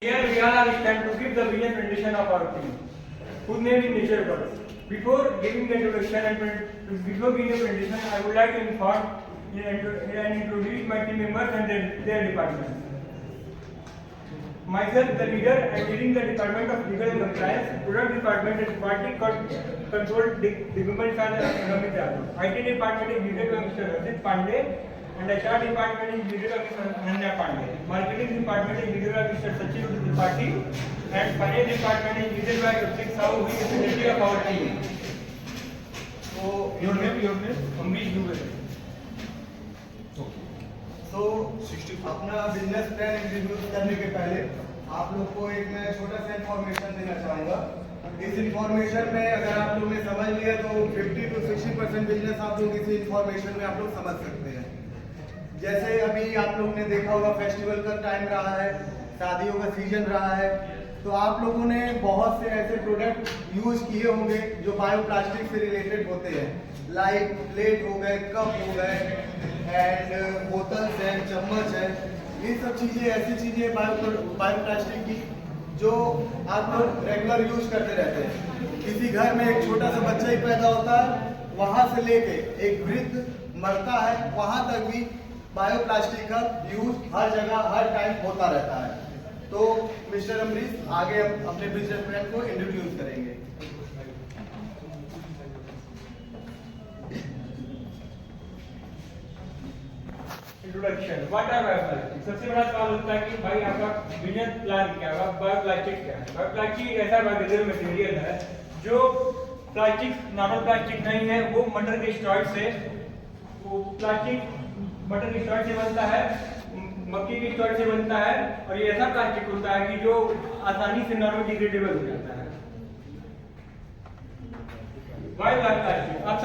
Here we all are stand to give the vision rendition of our team, whose name is Nature Birds. Before giving the introduction and before giving the rendition, I would like to inform and introduce my team members and their departments. Myself, the leader, and leading the Department of Legal and Compliance, Product Department and Quality Control Department are Amit Yadav. IT Department is leaded by Mr. Rajit Pandey, and HR Department is leaded by Mr. Ananya Pandey. Marketing Department is leaded by Mr. Sachin Tripathi, and Finance Department is leaded by Abhishek Sahu, who is the secretary of our team. So, your name? Amrish Dubey. तो अपना business plan execute करने के पहले आप लोग को एक मैं छोटा सा इंफॉर्मेशन देना चाहूँगा। इस इंफॉर्मेशन में अगर आप लोग ने समझ लिया तो 50 to 60% बिजनेस आप लोग इसी इंफॉर्मेशन में आप लोग समझ सकते हैं। जैसे अभी आप लोग ने देखा होगा फेस्टिवल का टाइम रहा है, शादियों का सीजन रहा है, तो आप लोगों ने बहुत से ऐसे प्रोडक्ट यूज किए होंगे जो बायोप्लास्टिक से रिलेटेड होते हैं, लाइक प्लेट हो गए, कप हो गए एंड बोतल्स हैं, चम्मच है। ये सब चीज़ें ऐसी चीज़ें बायोप्लास्टिक की जो आप लोग रेगुलर यूज करते रहते हैं। किसी घर में एक छोटा सा बच्चा ही पैदा होता है, वहाँ से लेके एक वृद्ध मरता है, वहाँ तक भी बायोप्लास्टिक का यूज हर जगह हर टाइम होता रहता है। तो मिस्टर अमरीश आगे अपने बिजनेस प्लान को इंट्रोड्यूस करेंगे। Introduction, what are bioplastic. सबसे बड़ा सवाल होता है कि भाई आपका बिजनेस प्लान क्या है, बायोप्लास्टिक क्या है। बायोप्लास्टिक ऐसा बायोडिग्रेडेबल मटेरियल है जो प्लास्टिक नॉर्मल प्लास्टिक नहीं है, वो मटर के स्टॉर्च से, वो प्लास्टिक मटर के स्टॉर्च से बनता है, मक्की के स्टॉर्च से बनता है, और ये ऐसा प्लास्टिक होता है कि जो आसानी से नॉर्मल डिग्रेडेबल हो जाता है। बायोप्लास्टिक आप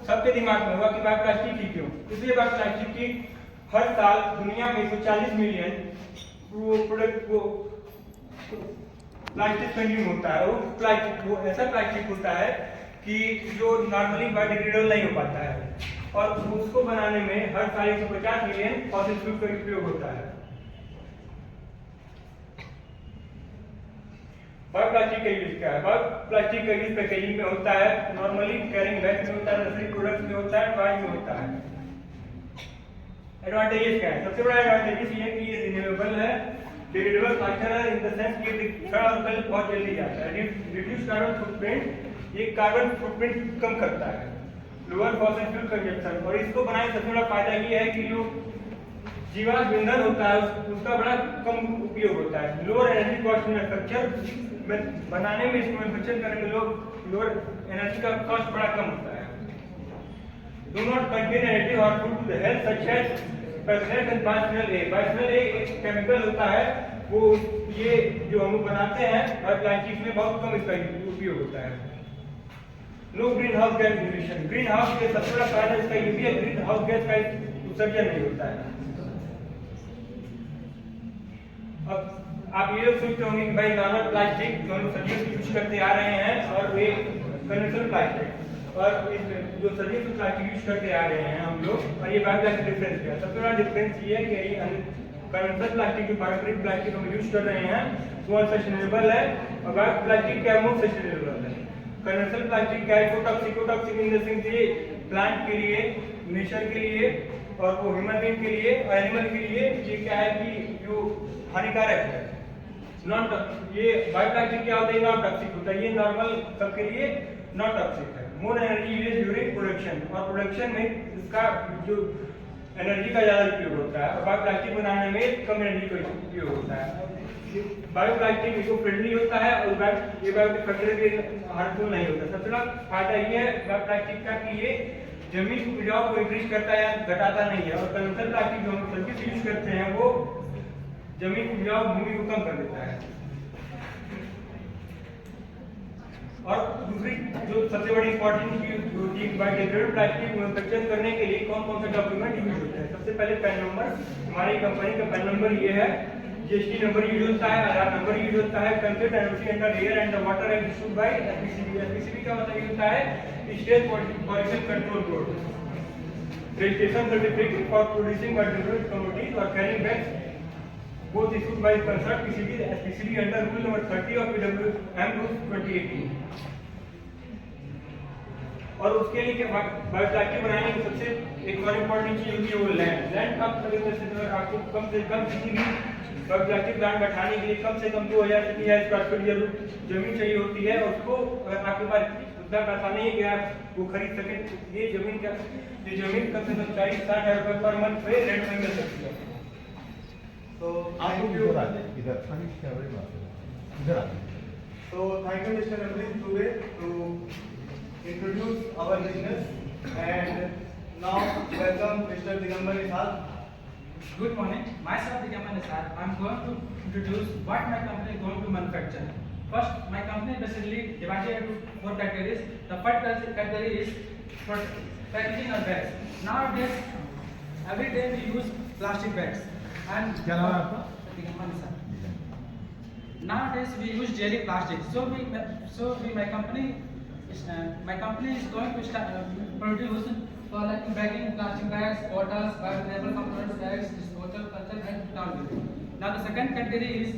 सबके दिमाग में होगा कि बायोप्लास्टिक ही क्यों। इसलिए बायोप्लास्टिक की हर साल दुनिया में 140 मिलियन प्रोडक्ट को प्लास्टिक कंज्यूम होता है। वो ऐसा प्लास्टिक होता है कि जो नॉर्मली बायोडिग्रेडेबल नहीं हो पाता है, और उसको बनाने में हर साल 150 मिलियन फॉसिल फ्यूल का उपयोग होता है। बायोप्लास्टिक का यूज क्या है? बायोप्लास्टिक का यूज पैकेजिंग में होता है, नॉर्मली कैरिंग बैग में होता है, नर्सरी प्रोडक्ट्स में होता है, टॉय में होता है। एडवांटेजेस क्या है? सबसे बड़ा एडवांटेजेस ये है कि ये रिन्यूएबल है, डिग्रेडेबल फास्टर है, इन द सेंस कि थर्ड ऑर्गेनिक बहुत जल्दी जाता है, रिड्यूस कार्बन फुटप्रिंट, ये कार्बन फुटप्रिंट कम करता है, लोअर फॉसिल फ्यूल कंजप्शन। और इसको बनाने सबसे बड़ा फायदा ये है कि जो जीवाश्म ईंधन होता है उसका बड़ा कम उपयोग होता है, लोअर एनर्जी कॉस्ट मैन्युफैक्चर में बनाने में, इसको मैन्युफैक्चर करने में लोअर एनर्जी का कॉस्ट बड़ा कम होता है। Do not contain additive harmful to the health such as bisphenol and bisphenol A. Bisphenol A एक केमिकल होता है, वो ये जो हम बनाते हैं बायोप्लास्टिक में बहुत कम इसका उपयोग होता है। No greenhouse gas emission. Greenhouse के सबसे बड़ा कारण इसका ये भी है, ग्रीन हाउस गैस का उत्सर्जन नहीं होता है। अब आप ये सोचते होंगे कि भाई नॉर्मल प्लास्टिक जो हम सदियों से यूज करते आ रहे हैं, और वे कन्वेंशनल प्लास्टिक और जो सदियों से प्लास्टिक यूज करते आ रहे हैं हम लोग, और ये बायोप्लास्टिक डिफरेंस क्या है? सबसे बड़ा डिफरेंस ये है कि ये कन्वेंशनल प्लास्टिक जो पारंपरिक प्लास्टिक हम यूज कर रहे हैं वो सस्टेनेबल है, और बायोप्लास्टिक क्या है, सस्टेनेबल है। कन्वेंशनल प्लास्टिक क्या है? इकोटॉक्सिक इन द सेंस ये प्लांट के लिए, नेचर के लिए, और वो ह्यूमन बीइंग के लिए और एनिमल के लिए ये क्या है कि जो हानिकारक है। नॉन ये बायोप्लास्टिक क्या होता है? नॉन टॉक्सिक होता है, ये नॉर्मल सबके लिए नॉन टॉक्सिक है। More energy use during production, और प्रोडक्शन में इसका जो एनर्जी का ज़्यादा उपयोग होता है, और बायोप्लास्टिक बनाने में कम एनर्जी का उपयोग होता है। बायोप्लास्टिक इको फ्रेंडली होता है, और ये बायोफैक्टर के हार्मफुल नहीं होता। सबसे बड़ा फायदा ये है बायोप्लास्टिक का कि ये जमीन की उपजाऊ को इंक्रीज करता है या घटाता नहीं है, और कन्वेंशनल प्लास्टिक जो हम सब्जी से यूज करते हैं वो जमीन की उपजाऊ भूमि को कम कर देता है। और दूसरी जो सबसे बड़ी इंपॉर्टेंट चीज होती है बायोडिग्रेडेबल प्लास्टिक मैन्युफैक्चर करने के लिए कौन कौन से डॉक्यूमेंट यूज होते हैं? सबसे पहले पैन नंबर, हमारी कंपनी का पैन नंबर ये है, जीएसटी नंबर यूज होता है, आधार नंबर यूज होता है, consent NOC under air and water and issued by SPCB. SPCB का मतलब ये होता है state pollution control board. Registration certificate for producing biodegradable commodities और carrying bags both issued by concerned PCB under rule number 30 of PWM rules 2018। और उसके लिए bioplastic बनाने की सबसे एक और इम्पोर्टेंट चीज होती है वो लैंड कम तरीके से आपको कम से कम किसी भी बायोप्लास्टिक प्लांट बैठाने के लिए कम से कम 2000 से 3000 स्क्वायर फीट जमीन चाहिए होती है। उसको आपके पास उतना पैसा नहीं है कि आप वो खरीद सकें। ये जमीन कम से कम 40-60 हज़ार रुपये पर मंथ पे रेंट में मिल सकती है। तो आप इधर आ जाए, इधर इधर आ जाए। So thank you, Mr. Amrish Dubey, to introduce our business, and now welcome Mr. Digambar Nithal. Good morning. Myself Digambar Nithal. I'm going to introduce what my company is going to manufacture. First, my company is basically divided into 4 categories. The first category is for packaging of bags. Nowadays, every day we use plastic bags. And क्या नाम है आपका? Digambar Nithal. Nowadays we use daily plastic. My company is going to start produce for like bagging plastic bags, bottles, biodegradable components, bags, disposable culture and towel. Now the second category is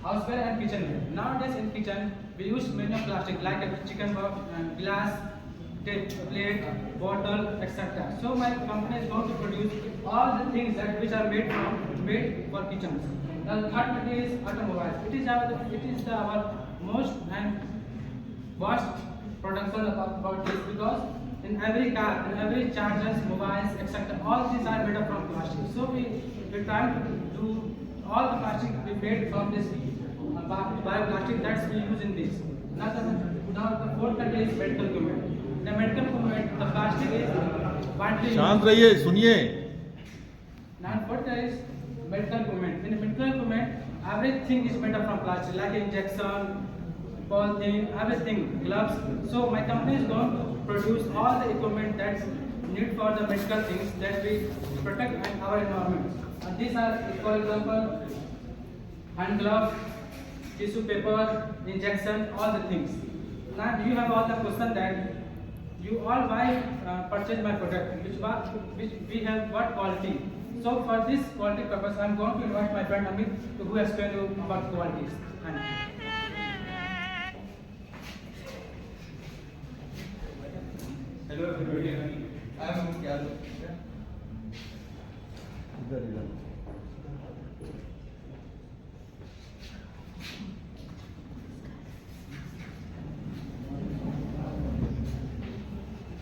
houseware and kitchenware. Nowadays in kitchen we use many plastic like a chicken box, glass, plate, bottle, etc. So my company is going to produce all the things that which are made for kitchens. The third category is automobiles. It is our most and vast production about this, because in every car, in every chargers, mobiles, etc. all these are made up from plastic. So we try to do all the plastic we made from this bioplastic that we use in this. Now the fourth category is medical equipment. The medical equipment, the plastic is widely used. शांत रहिए, सुनिए। Now fourth category is medical equipment. In medical equipment, everything is made up from plastic, like injection, polythene, everything, gloves. So my company is going to produce all the equipment that's need for the medical things that we protect our environment. And these are, for example, hand gloves, tissue paper, injection, all the things. Now you have all the question that you all why purchase my product, which we have what quality. So for this quality purpose, I am going to invite my friend Amit, who has explain you about qualities. Hello everybody, I am Kyal. इधर इधर।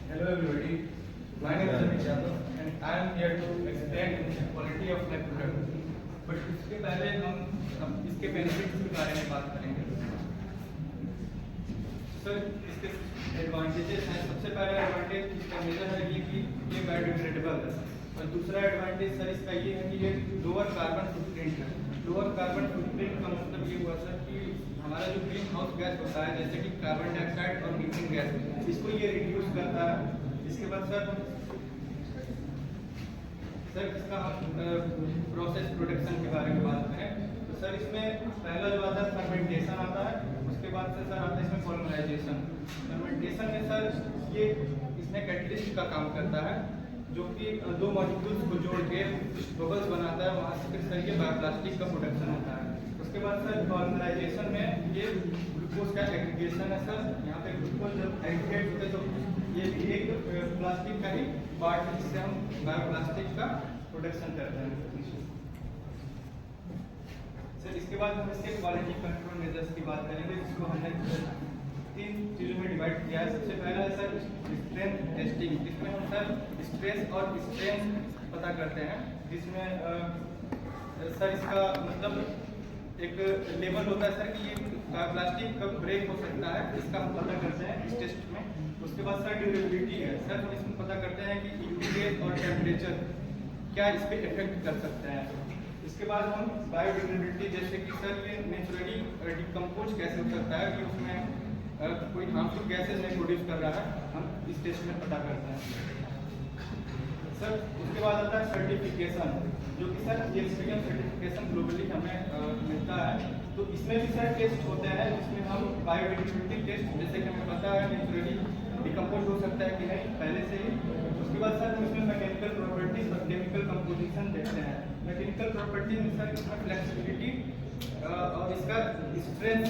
Hello everybody, my name is Amit Yadav and I am here to explain the quality of my product. But इसके पहले हम इसके benefits के बारे में बात करेंगे। सर इसके एडवांटेजेस हैं। सबसे पहला एडवांटेज इसका मेजर है ये कि ये बायोडिग्रेडेबल है, और दूसरा एडवांटेज सर इसका ये है कि ये लोअर कार्बन फुटप्रिंट है। लोअर कार्बन फुटप्रिंट का मतलब ये हुआ सर कि हमारा जो ग्रीन हाउस गैस होता है, जैसे कि कार्बन डाइऑक्साइड और मीथेन गैस, इसको ये रिड्यूस करता है। इसके बाद सर इसका प्रोसेस प्रोडक्शन के बारे में बात करें तो सर इसमें पहला जो आता है फर्मेंटेशन आता है, उसके बाद से सर आता है इसमें पॉलिमराइजेशन। फर्मेंटेशन में सर ये इसमें कैटलिस्ट का काम करता है, जो कि 2 मॉलिक्यूल्स को जोड़ के बबल्स बनाता है, वहाँ से फिर सर ये बायोप्लास्टिक का प्रोडक्शन होता है। उसके बाद सर पॉलिमराइजेशन में ये ग्लूकोज का एग्रीगेशन है सर। यहाँ पे ग्लूकोज जब एग्रीगेट होते तो ये भी एक प्लास्टिक का ही पार्ट है, जिससे हम बायोप्लास्टिक का प्रोडक्शन करते हैं। सर इसके बाद हम इसके क्वालिटी कंट्रोल मेजर्स की बात करेंगे, जिसको हमने 3 चीज़ों में डिवाइड किया है। सबसे पहला है सर स्ट्रेंथ टेस्टिंग, जिसमें हम सर स्ट्रेस और स्ट्रेन पता करते हैं, जिसमें सर इसका मतलब एक लेवल होता है सर कि ये प्लास्टिक कब ब्रेक हो सकता है, इसका हम पता करते हैं इस टेस्ट में। उसके बाद सर ड्यूरेबिलिटी है सर, हम इसमें पता करते हैं कि ह्यूमिडिटी और टेम्परेचर क्या इस पर इफेक्ट कर सकते हैं। इसके बाद हम बायोडिग्रेडेबिलिटी, जैसे कि सर ये नेचुरली डिकम्पोज कैसे हो सकता है, कि उसमें कोई हार्मफुल गैसेज नहीं प्रोड्यूस कर रहा है, हम इस टेस्ट में पता करते हैं सर। उसके बाद आता है सर्टिफिकेशन, जो कि सर GSPM सर्टिफिकेशन ग्लोबली हमें मिलता है। तो इसमें भी सर टेस्ट होते हैं, जिसमें हम बायोडिग्रेडेबिलिटी टेस्ट, जैसे कि हमें पता है नेचुरली डिकम्पोज हो सकता है कि नहीं पहले से ही, उसके बाद सर हम इसमें मैकेनिकल प्रॉपर्टीज और केमिकल कंपोजिशन देखते हैं। मैकेनिकल प्रॉपर्टी में सर इसमें फ्लेक्सिबिलिटी और इसका स्ट्रेस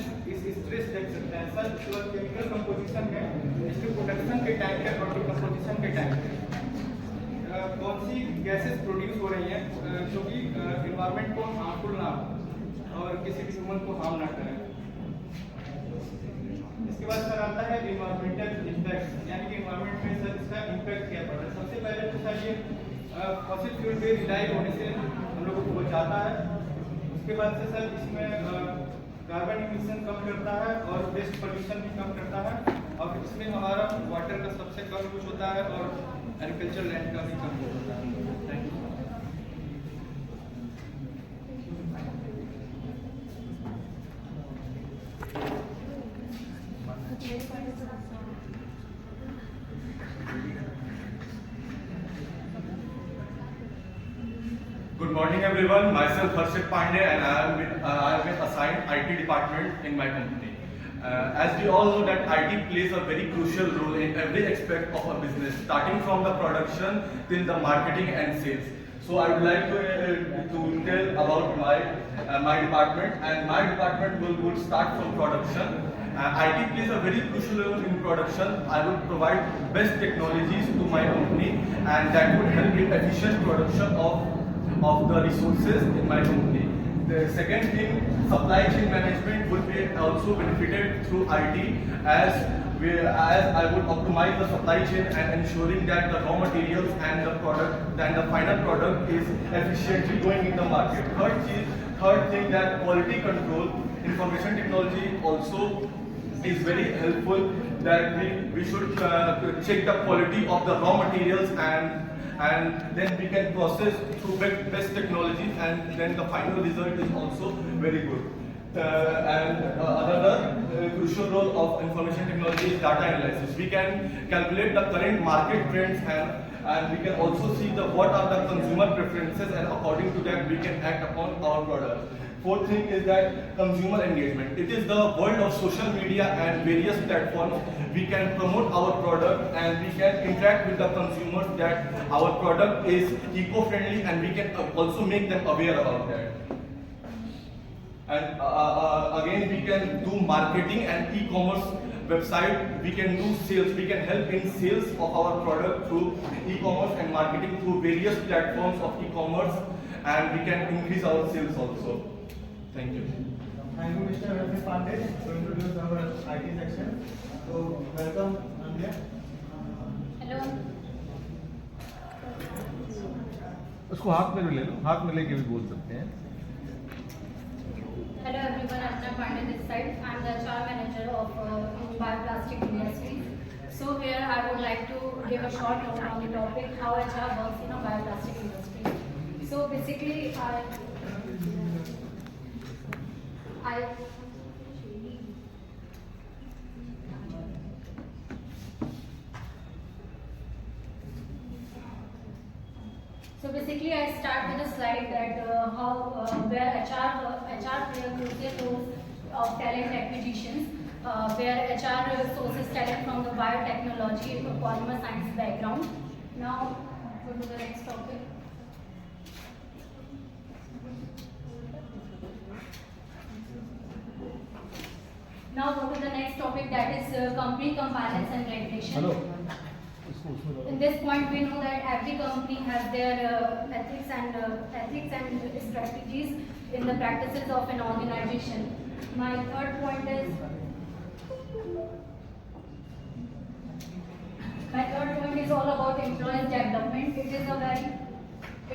देख सकते हैं सर। उसके बाद केमिकल कंपोजिशन में इसके प्रोडक्शन के टाइम पे और कंपोजिशन के टाइम पे कौन सी गैसेस प्रोड्यूस हो रही हैं जो कि इन्वायरमेंट को हार्मफुल ना हो और किसी भी ह्यूमन को हार्म ना करें। इसके बाद सर आता है इन्वायरमेंटल इम्पैक्ट, यानी कि इन्वायरमेंट में सर इसका इम्पैक्ट क्या पड़ रहा है। सबसे पहले तो सर ये फॉसिल फ्यूल पे रिलाई होने से हम लोगों को बचाता है। उसके बाद से सर इसमें कार्बन इमिशन कम करता है और वेस्ट पोल्यूशन भी कम करता है और इसमें हमारा वाटर का सबसे कम यूज होता है और एग्रीकल्चर लैंड का भी कम यूज होता है। Thank you. Good morning everyone, myself Harshit Pandey and I am assigned IT department in my company. As we all know that IT plays a very crucial role in every aspect of a business, starting from the production till the marketing and sales. So I would like to tell about my department, and my department will start from production. IT plays a very crucial role in production. I will provide best technologies to my company and that would help in efficient production of the resources in my company. The second thing, supply chain management would be also benefited through IT as I would optimize the supply chain and ensuring that the raw materials and the product and the final product is efficiently going in the market. Third thing, that quality control, information technology also is very helpful, that we should check the quality of the raw materials and then we can process through best technologies and then the final result is also very good. Another crucial role of information technology is data analysis. We can calculate the current market trends and we can also see what are the consumer preferences and according to that we can act upon our product. Fourth thing is that consumer engagement. It is the world of social media and various platforms. We can promote our product and we can interact with the consumers that our product is eco-friendly and we can also make them aware about that. And again, we can do marketing and e-commerce website. We can do sales. We can help in sales of our product through e-commerce and marketing through various platforms of e-commerce, and we can increase our sales also. Thank you. Thank you, Mr. Harshit Pandey, to introduce our IT section. So, welcome, Andrea. Hello उसको हाथ में ले लो, हाथ में लेके भी बोल सकते हैं. Hello everyone, Archana Pandey this side. I am the HR manager of Bioplastic Industries. So here I would like to give a short note on the topic how HR works in a bioplastic industry. So basically I start with a slide that where HR play a crucial role of talent acquisitions, where HR sources talent from the biotechnology, polymer science background. Now go to the next topic. Now go to the next topic, that is company compliance and regulation. Hello. In this point, we know that every company has their ethics and strategies in the practices of an organization. My third point is all about employee development. It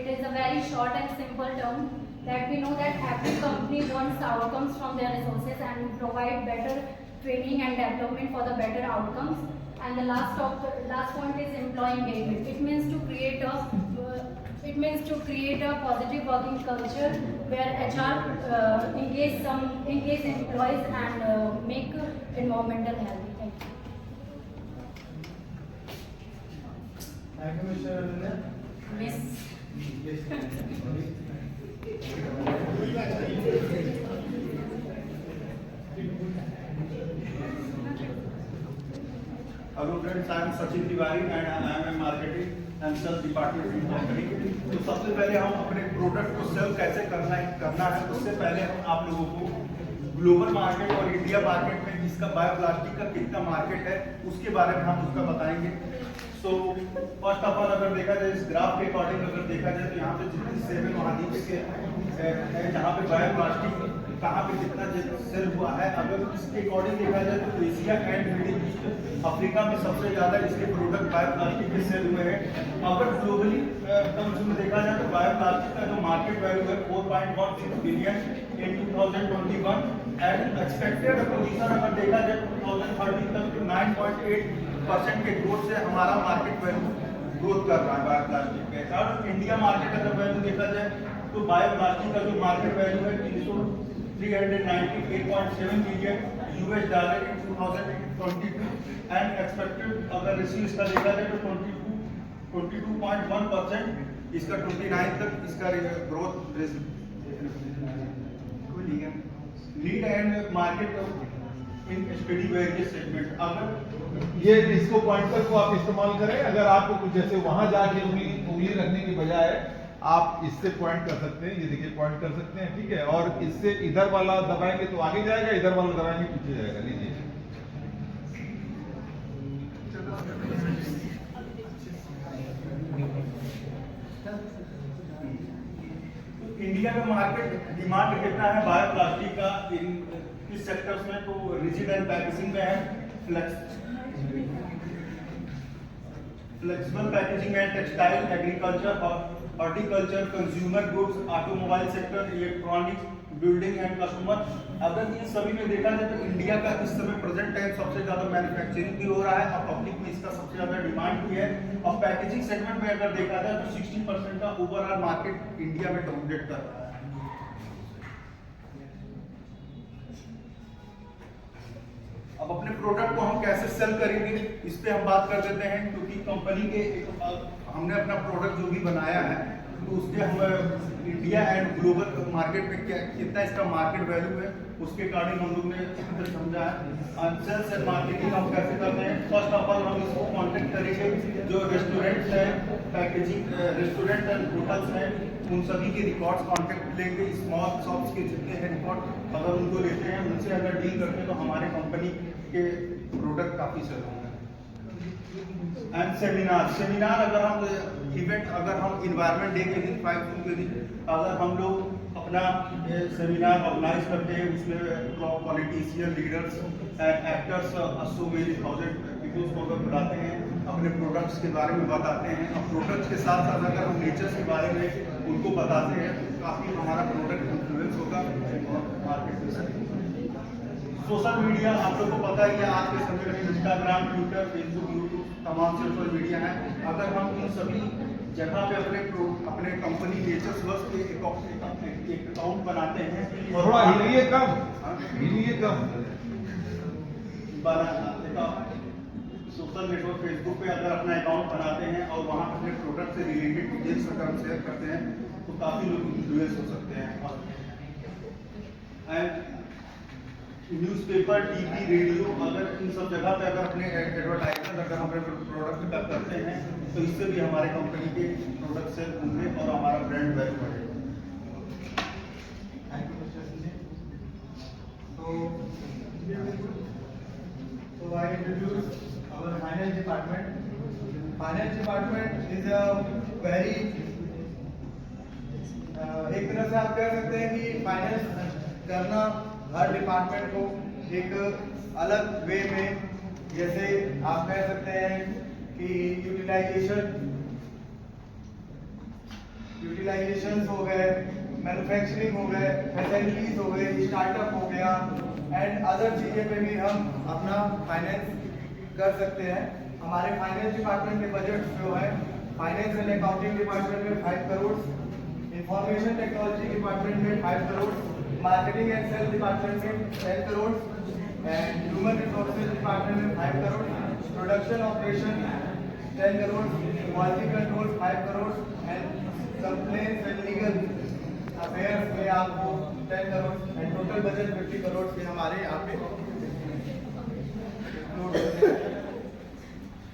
is a very short and simple term that we know that every company wants outcomes from their resources and provide better training and development for the better outcomes. And the last point is employee engagement. It means to create a positive working culture where HR engage employees and make environmental healthy. Thank you. Thank you, Mr. Arvind. Miss. Hello friends, I am Sachin Tiwari and I am a marketing and sales department in company. तो सबसे पहले हम अपने product को cell कैसे करना है उससे पहले हम आप लोगों को ग्लोबल मार्केट और इंडिया मार्केट में इसका बायोप्लास्टिक का कितना मार्केट है उसके बारे में हम उसका बताएंगे। सो फर्स्ट ऑफ ऑल अगर देखा जाए इस ग्राफ के अकॉर्डिंग अगर देखा जाए तो यहाँ पे जितने 7 महाद्वीप के जहाँ पे बायोप्लास्टिक कहाँ पे कितना सेल हुआ है, अगर इसके अकॉर्डिंग देखा जाए तो Asia and middle east Africa में सबसे ज्यादा इसके प्रोडक्ट बायोप्लास्टिक के सेल हुए हैं। अगर ग्लोबली टर्म्स में देखा जाए तो बायोप्लास्टिक का जो मार्केट वैल्यू है 4.16 billion in 2021 and expected position अगर देखा जाए 2030 तक तो 9.8% के ग्रोथ से हमारा मार्केट वैल्यू ग्रोथ कर रहा है बायोप्लास्टिक में। और इंडिया मार्केट अगर वैल्यू देखा जाए तो बायोप्लास्टिक का जो मार्केट वैल्यू है 398.7 billion US dollar in 2022 and expected अगर रेशियो इसका देखा जाए तो 22.1% इसका 29 तक इसका growth lead and market in study various segment. अगर ये इसको पॉइंटर को आप इस्तेमाल करें, अगर आपको कुछ जैसे वहां जाके उंगली रखने की बजाय आप इससे पॉइंट कर सकते हैं, ये देखिए पॉइंट कर सकते हैं, ठीक है। और इससे इधर वाला दबाएंगे तो आगे जाएगा, इधर वाला दबाएंगे पीछे जाएगा। लीजिए इंडिया का मार्केट डिमांड कितना है बायोप्लास्टिक का इस सेक्टर्स में, तो रिजिड एंड पैकेजिंग में है, फ्लेक्सिबल पैकेजिंग है, textile, agriculture, horticulture, consumer goods, automobile sector, electronics, building and customer. अगर ये सभी में देखा जाए तो इंडिया का इस समय प्रेजेंट टाइम सबसे ज्यादा मैन्युफैक्चरिंग भी हो रहा है और पब्लिक में इसका सबसे ज्यादा डिमांड भी है। और पैकेजिंग सेगमेंट में अगर देखा जाए तो 60% का ओवरऑल मार्केट इंडिया में डोमिनेट कर रहा है। अब अपने प्रोडक्ट को हम कैसे सेल करेंगे इस पे हम बात कर देते हैं, क्योंकि कंपनी के हमने अपना प्रोडक्ट जो भी बनाया है तो उसके हम इंडिया एंड ग्लोबल मार्केट में कितना इसका मार्केट वैल्यू है उसके अकॉर्डिंग हम लोग ने समझा है। सेल्स एंड मार्केटिंग हम कैसे करते हैं, फर्स्ट ऑफ ऑल हम इसको कॉन्टेक्ट करेंगे जो रेस्टोरेंट्स हैं, पैकेजिंग रेस्टोरेंट एंड होटल्स हैं, उन सभी के रिकॉर्ड्स कॉन्टेक्ट लेंगे। स्मॉल शॉप्स के जितने हैं रिकॉर्ड अगर उनको लेते हैं, उनसे अगर डील करते हैं तो हमारे कंपनी के प्रोडक्ट काफ़ी सेल होंगे। एंड सेमिनार अगर हम इवेंट अगर हम इन्वायरमेंट डे के दिन 5 जून के दिन अगर हम लोग अपना सेमिनार ऑर्गेनाइज करते हैं, उसमें politician, leaders and actors, so many thousand peoples को अगर बुलाते हैं, अपने प्रोडक्ट्स के बारे में बताते हैं। अब प्रोडक्ट्स के साथ साथ अगर हम नेचर्स के बारे में उनको बताते हैं तो काफ़ी हमारा प्रोडक्ट इन्फ्लुएंस होगा और मार्केट में। सोशल मीडिया आप लोग को पता ही है, आज के समय में इंस्टाग्राम, ट्विटर, फेसबुक, यूट्यूब तमाम सोशल मीडिया है। अगर हम इन सभी जगह पे अपने कंपनी नेचर्स वर्स के एक अकाउंट बनाते हैं और थोड़ा हिलिए कम, हिलिए कम सोशल नेटवर्क फेसबुक पे अगर अपना अकाउंट बनाते हैं और वहाँ अपने प्रोडक्ट से रिलेटेड डिटेल्स अगर हम शेयर करते हैं तो काफ़ी लोग इन्फ्लुएंस हो सकते हैं। एंड न्यूज़पेपर, टीवी, रेडियो, अगर इन सब जगह पे अगर अपने एडवर्टाइजमेंट अगर हम अपने प्रोडक्ट का करते हैं तो इससे भी हमारे कंपनी के प्रोडक्ट सेल होंगे और हमारा ब्रांड वैल्यू बढ़ेगा। So I introduce our finance department. Finance department is a very एक तरह से आप कह सकते हैं कि फाइनेंस करना हर डिपार्टमेंट को एक अलग वे में, जैसे आप कह सकते हैं कि यूटिलाइजेशन हो गए, मैन्युफैक्चरिंग हो गए, फैसिलिटीज हो गए, स्टार्टअप हो गया एंड अदर चीज़ें पे भी हम अपना फाइनेंस कर सकते हैं। हमारे फाइनेंस डिपार्टमेंट के बजट जो है, फाइनेंस एंड अकाउंटिंग डिपार्टमेंट में 5 करोड़, इंफॉर्मेशन टेक्नोलॉजी डिपार्टमेंट में 5 crore, marketing and sales department में 10 crore and human resources department में 5 crore, production operation 10 crore, quality control 5 crore and complaints and legal affairs में आपको 10 crore and total budget 50 crore से हमारे यहाँ पे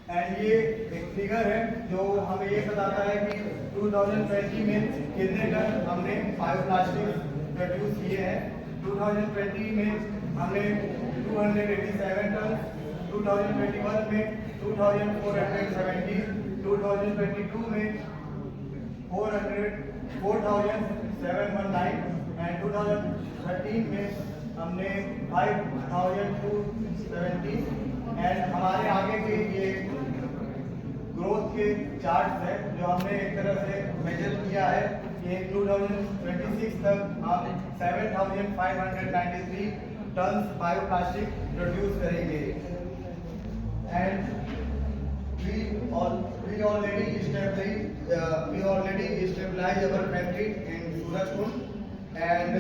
एंड ये एक फिगर है जो हमें ये बताता है कि 2020 में कितने टन हमने बायोप्लास्टिक प्रोड्यूस किए हैं। 2020 में हमने 287 टन, 2021 में 2470, 2022 में 4,719 एंड 2013 में हमने 5,270 एंड हमारे आगे के ये ग्रोथ के चार्ट्स है जो हमने एक तरह से मेजर किया है कि 2026 तक हम 7,593 टन बायोप्लास्टिक प्रोड्यूस करेंगे। And we already established our factory in Surajpur and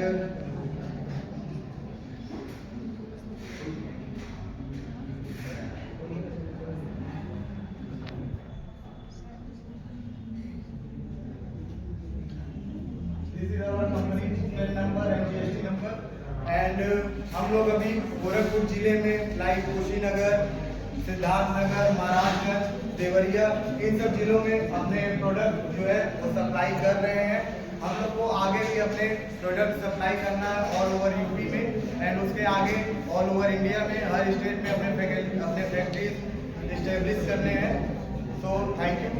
this is our company PL number and GST number and हम लोग अभी गोरखपुर जिले में लाइक कुशीनगर, सिद्धार्थनगर, महाराजगंज, देवरिया इन सब जिलों में अपने प्रोडक्ट जो है वो सप्लाई कर रहे हैं। हम लोग को आगे भी अपने प्रोडक्ट सप्लाई करना है ऑल ओवर यूपी में एंड उसके आगे ऑल ओवर इंडिया में हर स्टेट में अपने फैक्ट्रीज इस्टेब्लिश करने हैं। So thank you.